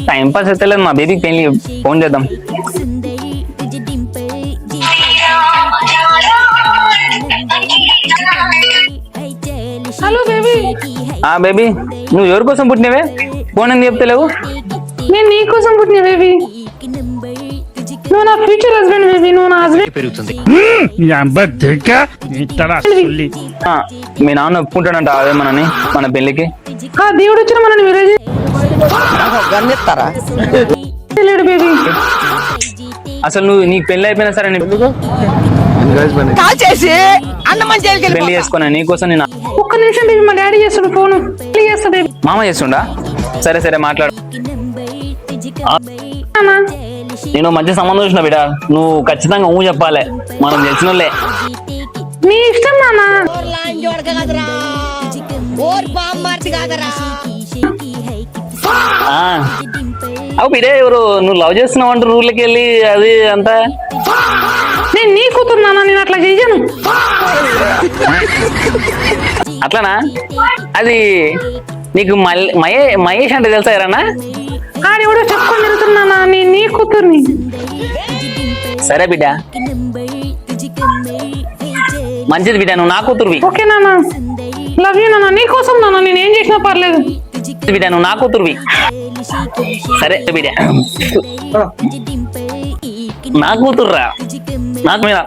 Time pass అయితే లేదు మా బేబీకి పెళ్లి ఫోన్ చేద్దాం. Hello baby. బేబీ నువ్వు ఎవరి కోసం పుట్టినవే? ఫోన్ ఎందుకు చెప్తలేవు? నేను నీ కోసం పుట్టిన బేబీ. నువ్వు నా ఫ్యూచర్ హస్బెండ్ బేబీ. నువ్వు నా హస్బెండ్ పెరుగుతుంది. మీ నాన్న ఒప్పుకుంటాడంట అదేమనని మన పెళ్లికి? దేవుడు వచ్చిన మనని విరేజ్ లేడు బేబీ. అసలు నువ్వు నీకు పెళ్లి అయిపోయినా సరే పెళ్లి చేసుకున్నా నీకోసం నేను. ఒక్క నిమిషం బేబీ, మా డాడీ చేస్తాడు ఫోన్. చేస్తా బేబీ. మామ చేస్తుండా? సరే సరే మాట్లాడు. నేను మంచి సంబంధం చూసిన బిడ్డ, నువ్వు ఖచ్చితంగా ఊ చెప్పాలి, మనం తెలిసిన వాళ్ళే. నీ ఇష్టం నాన్న. అవు బిడే ఎవరు నువ్వు లవ్ చేస్తున్నావు అంటూ ఊర్లోకి వెళ్ళి అది అంతా. నేను నీ కూతురు నాన్న, నేను అట్లా చెయ్యను. అట్లానా? అది నీకు మహేష్ అంటే తెలుసా ఎవరన్నా? ఆడెవడో చెప్పుకొని తిరుగుతున్నా, నేను నీ కూతుర్ని. సరే బిడ్డ, మంచిది బిడ్డ, నువ్వు నా కూతురువి. ఓకే నాన్న, లవ్ యూ నాన్న. నీ కోసం నాన్న, నేను ఏం చేసినా పర్లేదు బిడ్డ, నువ్వు నా కూతురువి. సరే బిడ్డ, నా కూతుర్రా, నాకు మీద.